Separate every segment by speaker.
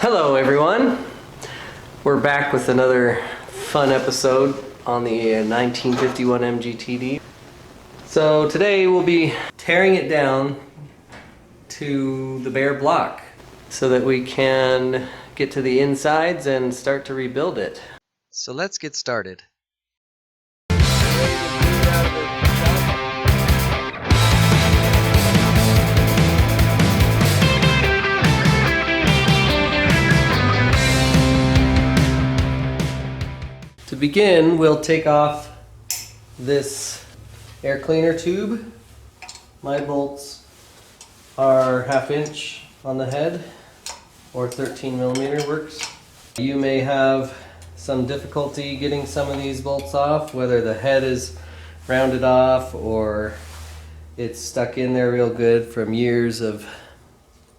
Speaker 1: Hello everyone, we're back with another fun episode on the 1951 MGTD. So today we'll be tearing it down to the bare block so that we can get to the insides and start to rebuild it. So let's get started. To begin, we'll take off this air cleaner tube. My bolts are 1/2 inch on the head, or 13 millimeter works. You may have some difficulty getting some of these bolts off, whether the head is rounded off or it's stuck in there real good from years of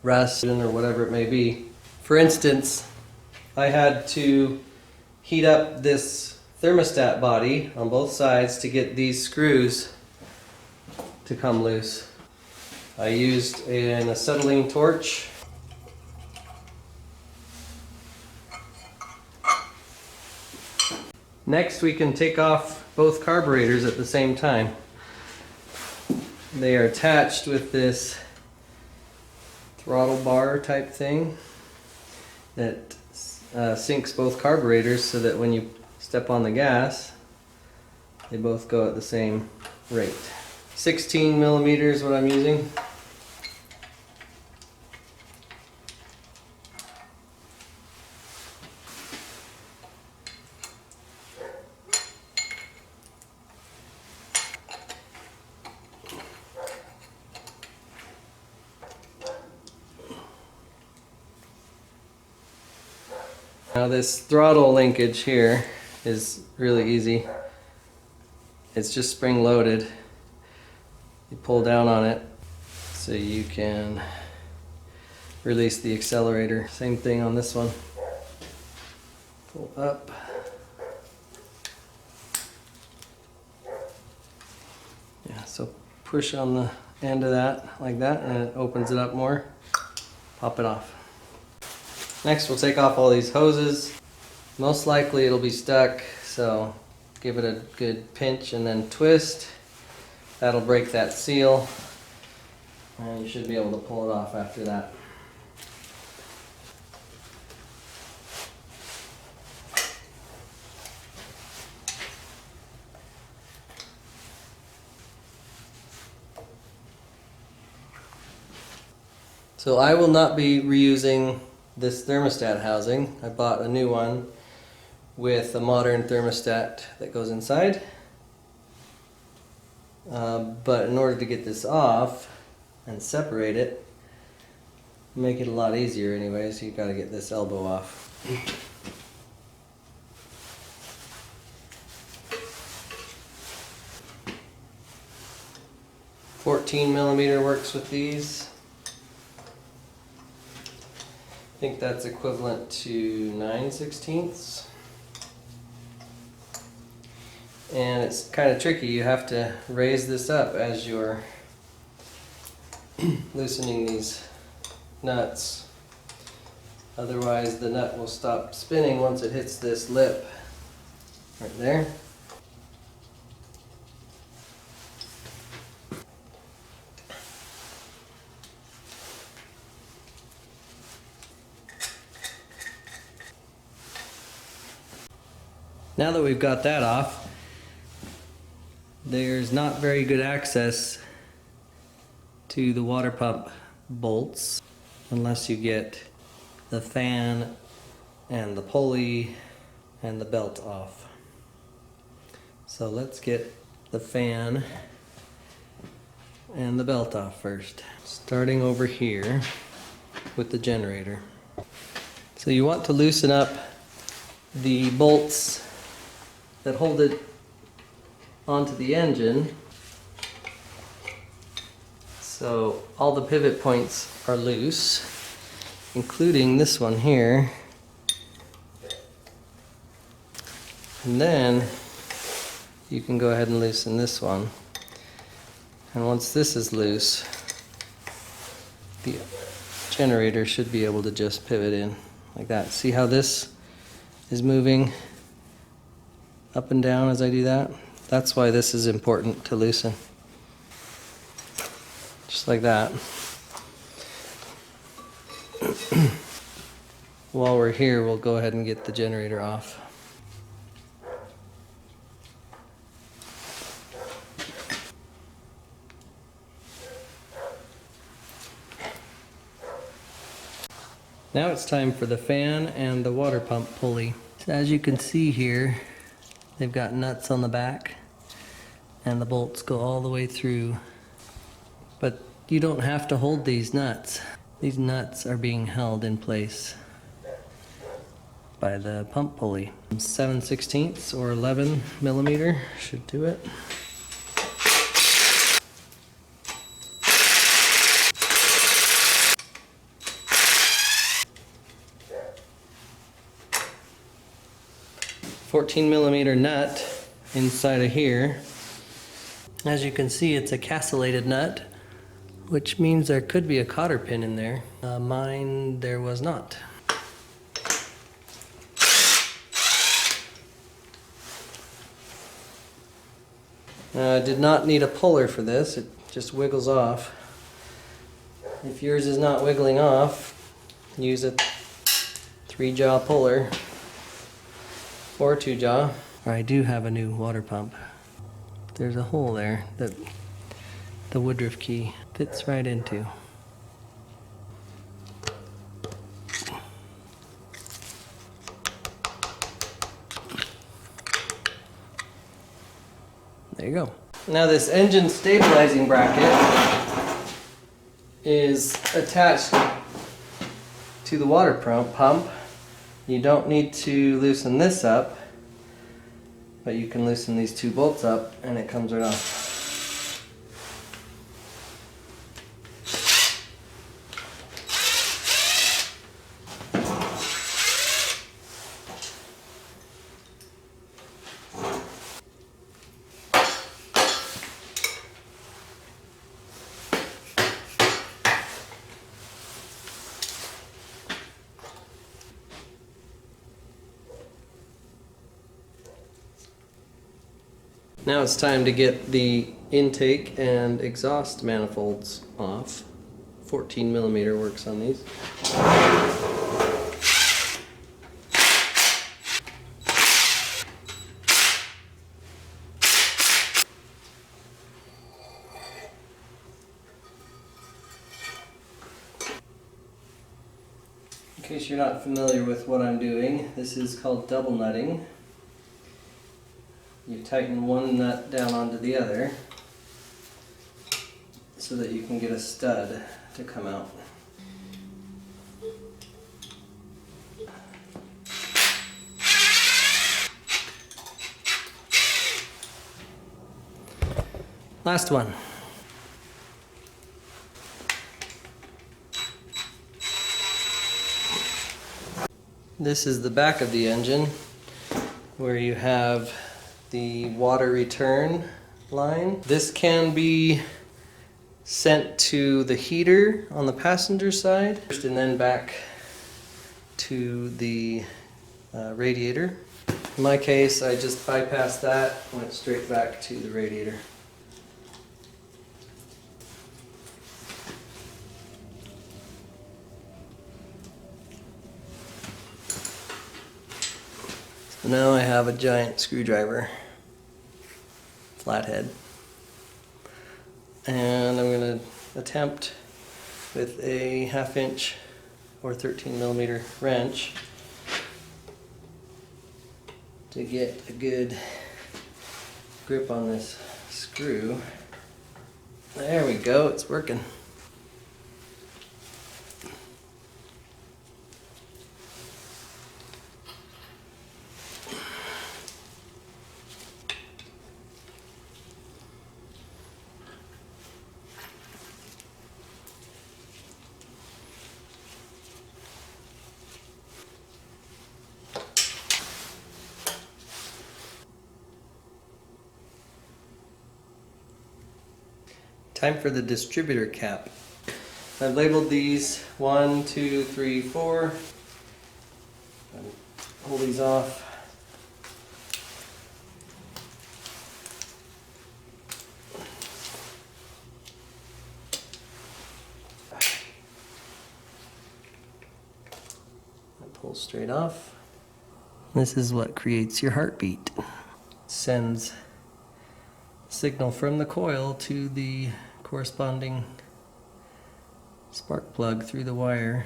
Speaker 1: rust or whatever it may be. For instance, I had to heat up this thermostat body on both sides to get these screws to come loose. I used an acetylene torch. Next, we can take off both carburetors at the same time. They are attached with this throttle bar type thing that syncs both carburetors so that when you step on the gas, they both go at the same rate. 16 millimeters is what I'm using. Now this throttle linkage here is really easy. It's just spring loaded. You pull down on it so you can release the accelerator. Same thing on this one. Pull up. Yeah, so push on the end of that like that and it opens it up more. Pop it off. Next, we'll take off all these hoses. Most likely it'll be stuck, so give it a good pinch and then twist. That'll break that seal, and you should be able to pull it off after that. So I will not be reusing this thermostat housing. I bought a new one with a modern thermostat that goes inside. But in order to get this off and separate it, make it a lot easier anyways, you've got to get this elbow off. 14 millimeter works with these. I think that's equivalent to 9/16. And it's kind of tricky. You have to raise this up as you're loosening these nuts. Otherwise the nut will stop spinning once it hits this lip right there. Now that we've got that off, there's not very good access to the water pump bolts unless you get the fan and the pulley and the belt off. So let's get the fan and the belt off first. Starting over here with the generator. So you want to loosen up the bolts that hold it onto the engine so all the pivot points are loose, including this one here. And then you can go ahead and loosen this one, and once this is loose, the generator should be able to just pivot in like that. See how this is moving up and down as I do that? That's why this is important to loosen. Just like that. While we're here, we'll go ahead and get the generator off. Now it's time for the fan and the water pump pulley. So as you can see here, they've got nuts on the back and the bolts go all the way through. But you don't have to hold these nuts. These nuts are being held in place by the pump pulley. 7/16 or 11 millimeter should do it. $14mm nut inside of here. As you can see, it's a castellated nut, which means there could be a cotter pin in there. Mine, there was not. I did not need a puller for this, it just wiggles off. If yours is not wiggling off, use a 3-jaw puller or a 2-jaw. I do have a new water pump. There's a hole there that the Woodruff key fits right into. There you go. Now this engine stabilizing bracket is attached to the water pump. You don't need to loosen this up, but you can loosen these 2 bolts up and it comes right off. Now it's time to get the intake and exhaust manifolds off. 14mm works on these. In case you're not familiar with what I'm doing, this is called double nutting. You tighten one nut down onto the other so that you can get a stud to come out. Last one. This is the back of the engine where you have the water return line. This can be sent to the heater on the passenger side and then back to the radiator. In my case, I just bypassed that, went straight back to the radiator. So now I have a giant screwdriver, flathead, and I'm going to attempt with a 1/2" or 13mm wrench to get a good grip on this screw. There we go, it's working. Time for the distributor cap. I've labeled these 1, 2, 3, 4, pull these off. Pull straight off. This is what creates your heartbeat. Sends signal from the coil to the corresponding spark plug through the wire.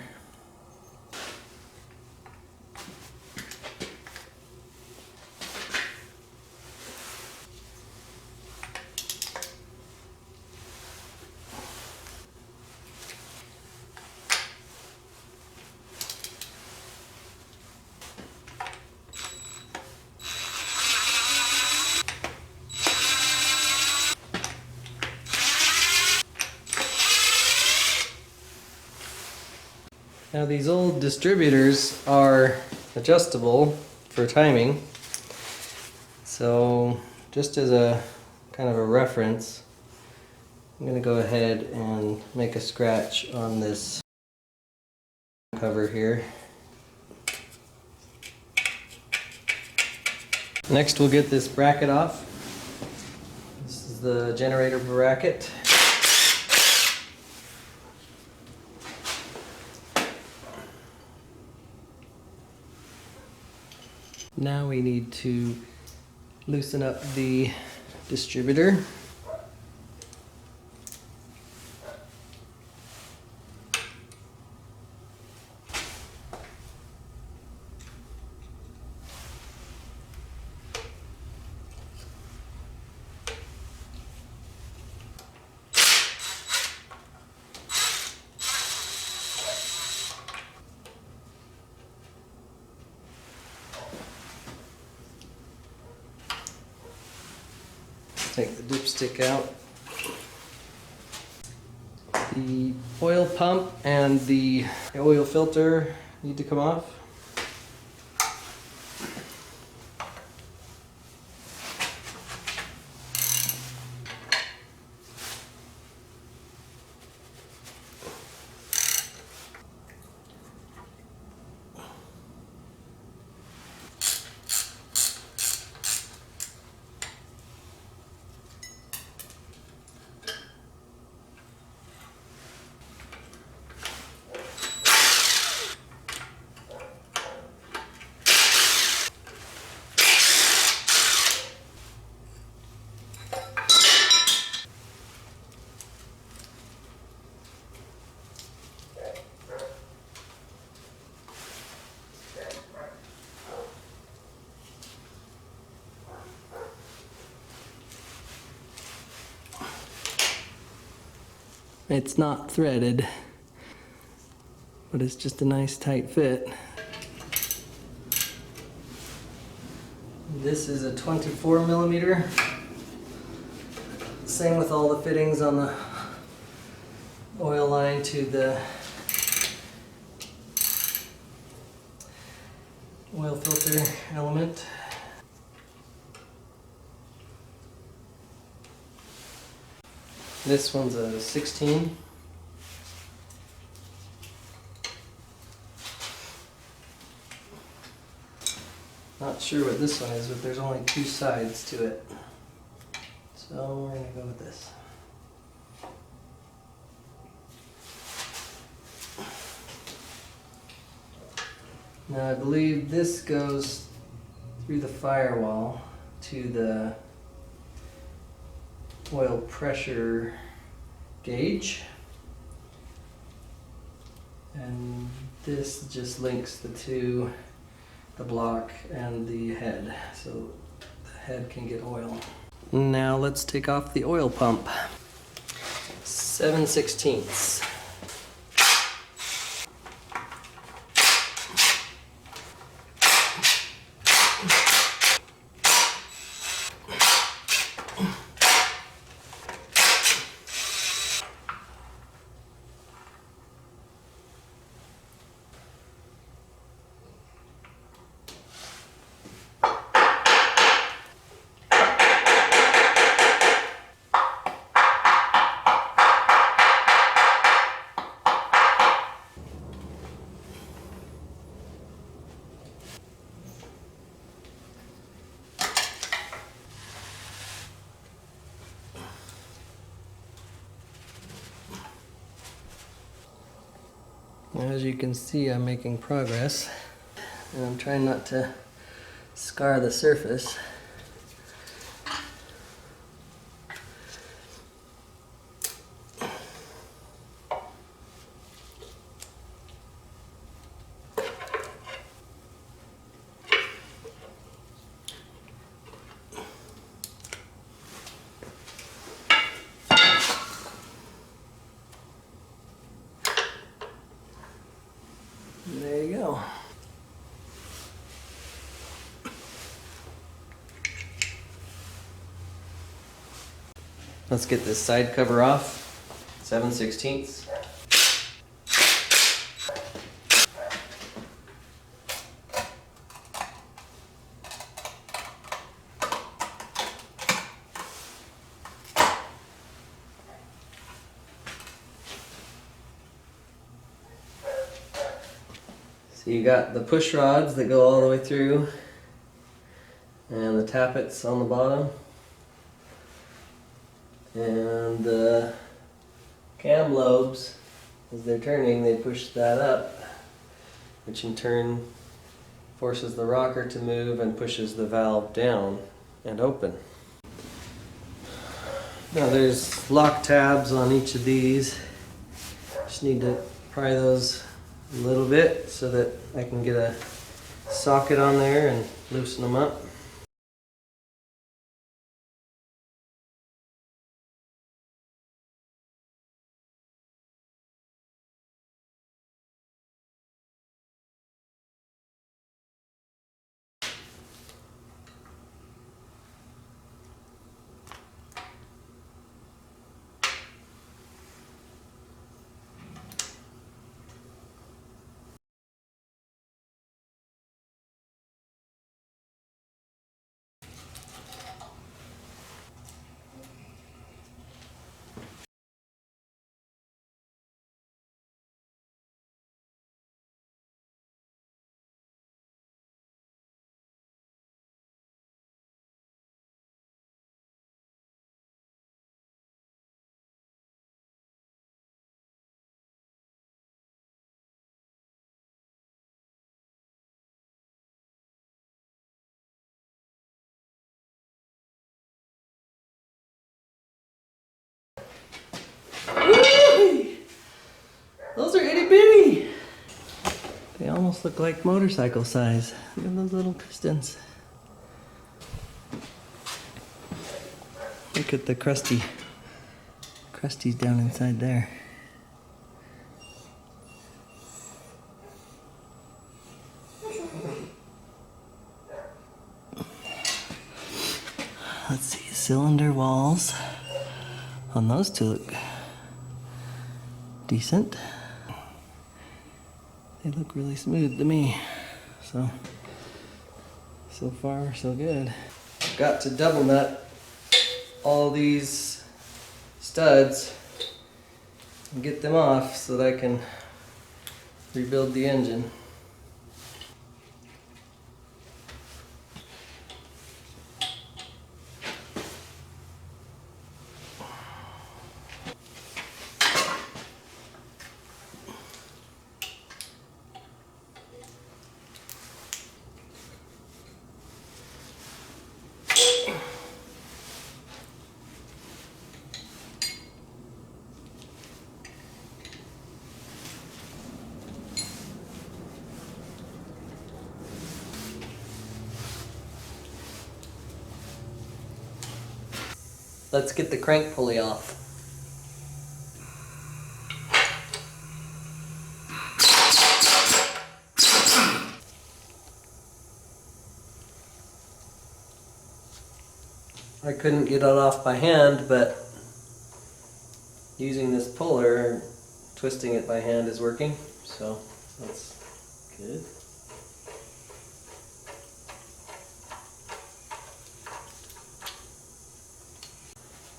Speaker 1: Now these old distributors are adjustable for timing, so just as a kind of a reference, I'm going to go ahead and make a scratch on this cover here. Next we'll get this bracket off. This is the generator bracket. Now we need to loosen up the distributor. Take the dipstick out. The oil pump and the oil filter need to come off. It's not threaded, but it's just a nice tight fit. This is a 24 millimeter. Same with all the fittings on the oil line to the oil filter element. This one's a 16. Not sure what this one is, but there's only two sides to it. So we're going to go with this. Now I believe this goes through the firewall to the oil pressure gauge, and this just links the two, the block and the head, so the head can get oil. Now let's take off the oil pump. 7/16. As you can see, I'm making progress, and I'm trying not to scar the surface. There you go. Let's get this side cover off. 7/16. So you got the push rods that go all the way through, and the tappets on the bottom, and the cam lobes, as they're turning, they push that up, which in turn forces the rocker to move and pushes the valve down and open. Now there's lock tabs on each of these. Just need to pry those a little bit so that I can get a socket on there and loosen them up. Those are itty bitty! They almost look like motorcycle size. Look at those little pistons. Look at the crusty's down inside there. Let's see, cylinder walls on those two look decent. They look really smooth to me. So far so good. Got to double nut all these studs and get them off so that I can rebuild the engine. Let's get the crank pulley off. I couldn't get it off by hand, but using this puller, twisting it by hand is working, so that's good.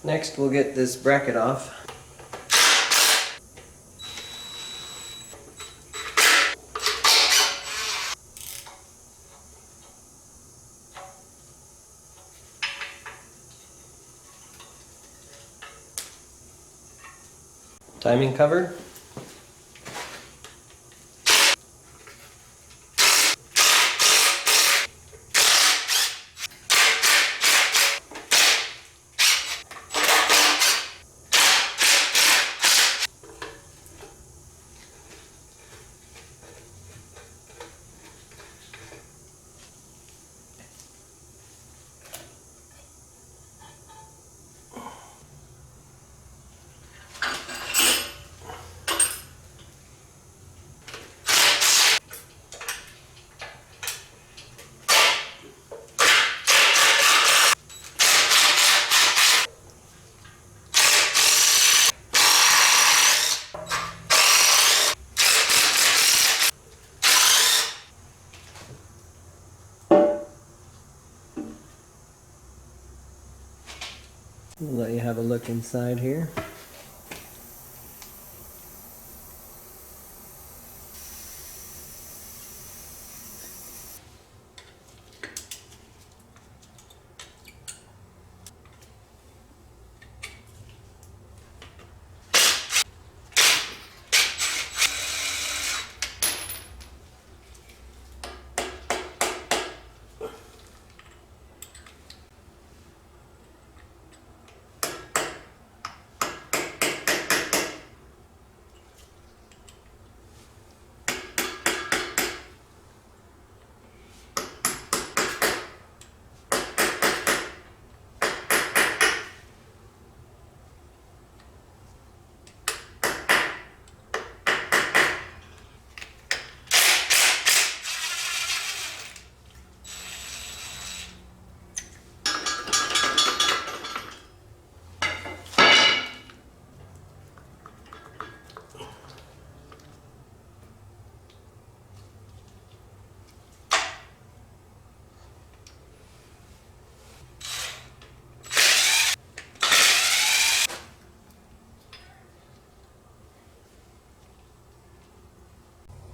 Speaker 1: Next, we'll get this bracket off. Timing cover. I'll let you have a look inside here.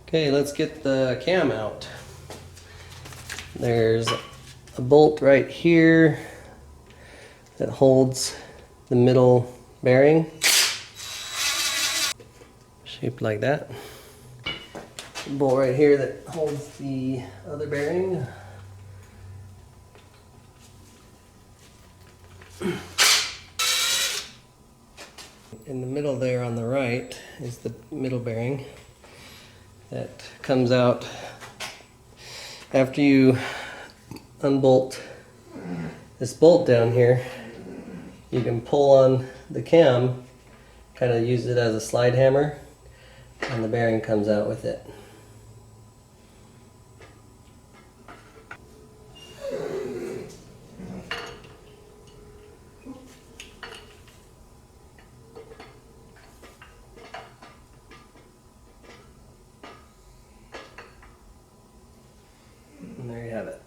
Speaker 1: Okay, let's get the cam out. There's a bolt right here that holds the middle bearing, shaped like that. A bolt right here that holds the other bearing. In the middle there on the right is the middle bearing that comes out after you unbolt this bolt down here. You can pull on the cam, kind of use it as a slide hammer, and the bearing comes out with it. And there you have it.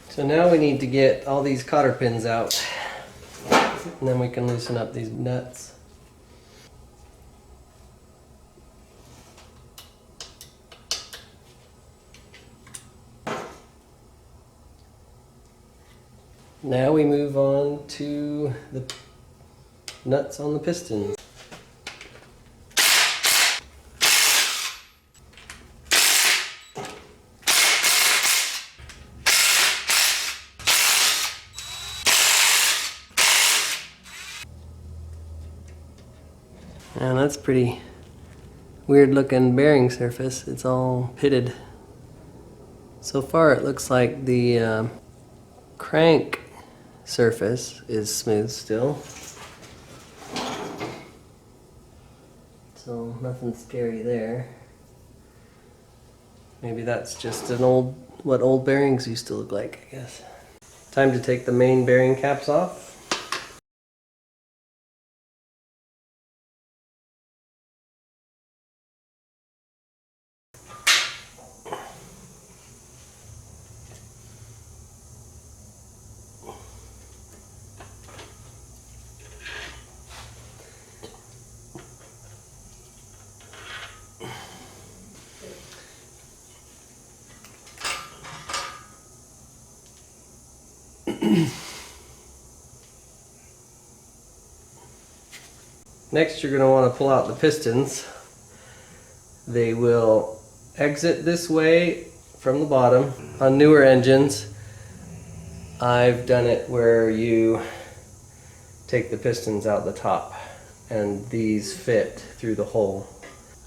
Speaker 1: So now we need to get all these cotter pins out, and then we can loosen up these nuts. Now we move on to the nuts on the pistons. And that's pretty weird looking bearing surface. It's all pitted. So far it looks like the crank surface is smooth still. So nothing scary there. Maybe that's just an what old bearings used to look like, I guess. Time to take the main bearing caps off. Next, you're going to want to pull out the pistons. They will exit this way from the bottom. On newer engines, I've done it where you take the pistons out the top and these fit through the hole.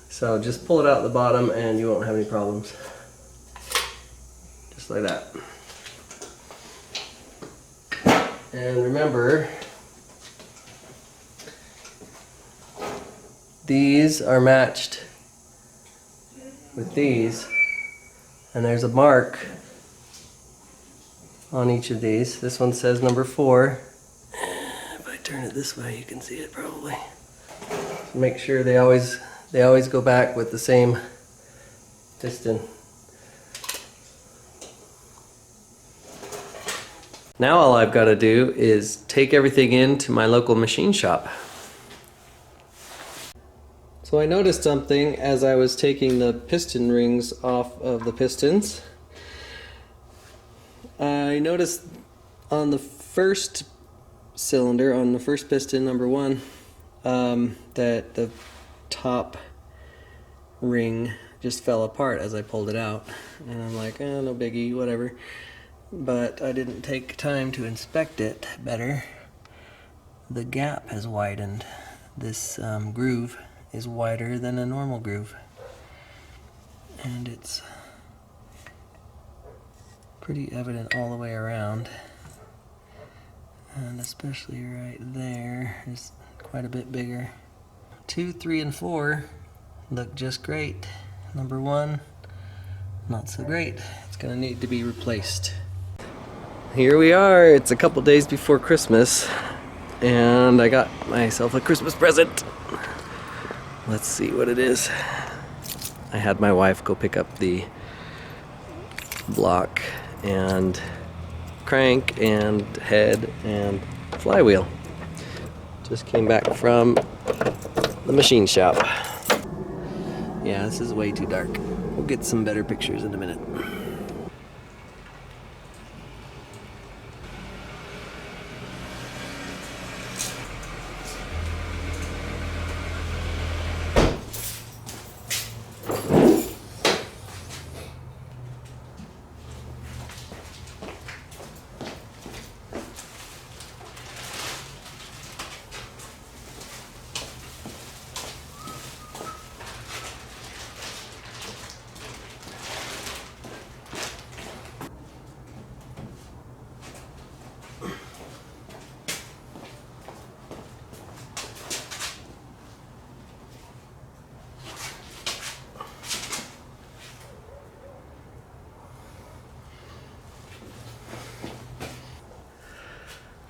Speaker 1: So just pull it out the bottom and you won't have any problems. Just like that. And remember, these are matched with these, and there's a mark on each of these. This one says number 4. If I turn it this way, you can see it probably. So make sure they always go back with the same piston. Now all I've got to do is take everything into my local machine shop. So I noticed something as I was taking the piston rings off of the pistons. I noticed on the first cylinder, on the first piston, number 1, that the top ring just fell apart as I pulled it out. And I'm like, no biggie, whatever. But I didn't take time to inspect it better. The gap has widened. This groove is wider than a normal groove. And it's pretty evident all the way around. And especially right there is quite a bit bigger. 2, 3, and 4 look just great. Number 1, not so great. It's gonna need to be replaced. Here we are, it's a couple days before Christmas, and I got myself a Christmas present. Let's see what it is. I had my wife go pick up the block and crank and head and flywheel. Just came back from the machine shop. Yeah, this is way too dark. We'll get some better pictures in a minute.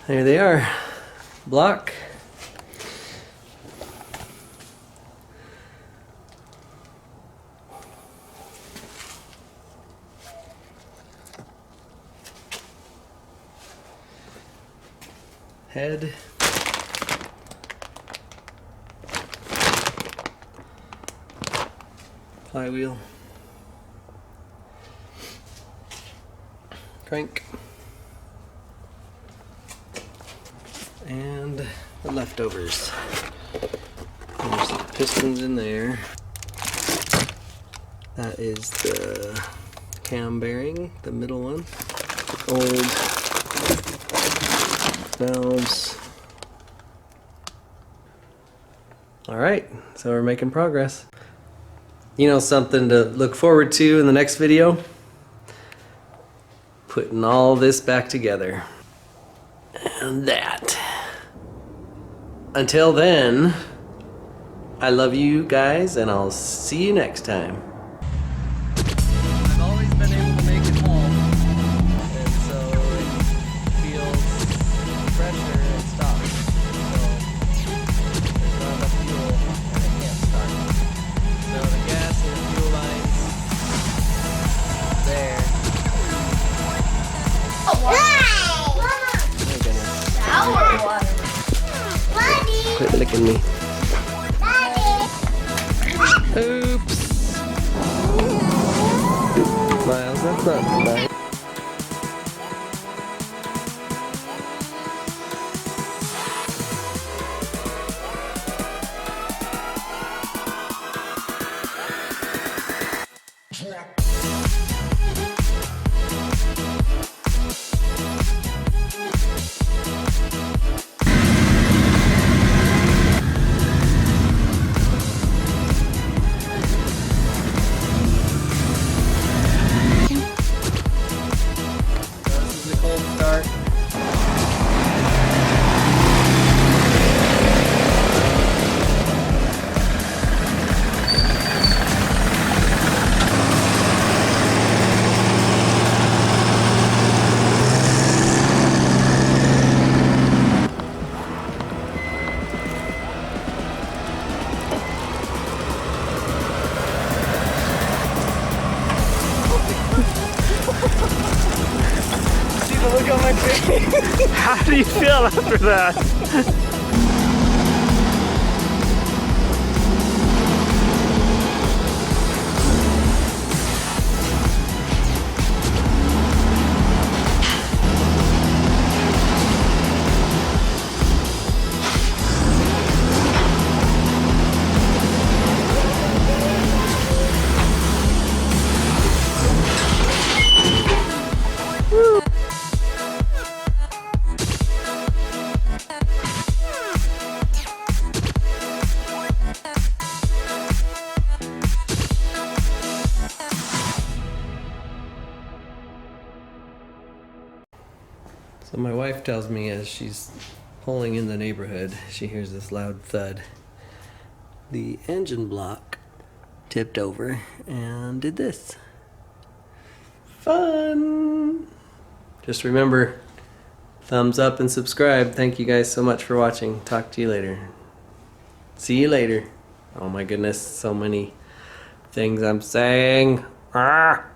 Speaker 1: There they are. Block. Head. Flywheel. Crank. And the leftovers. There's the pistons in there. That is the cam bearing, the middle one. Old valves. Alright, so we're making progress. You know, something to look forward to in the next video? Putting all this back together. And that. Until then, I love you guys, and I'll see you next time. I've always been able to make it home, and so it feels pressure and stops. So there's not enough fuel, and it can't start. So the gas and the fuel lines there. Quit licking me. Oops. Miles, that's not nice.
Speaker 2: How do you feel after that?
Speaker 1: So my wife tells me as she's pulling in the neighborhood, she hears this loud thud. The engine block tipped over and did this. Fun! Just remember, thumbs up and subscribe. Thank you guys so much for watching. Talk to you later. See you later. Oh my goodness, so many things I'm saying. Ah!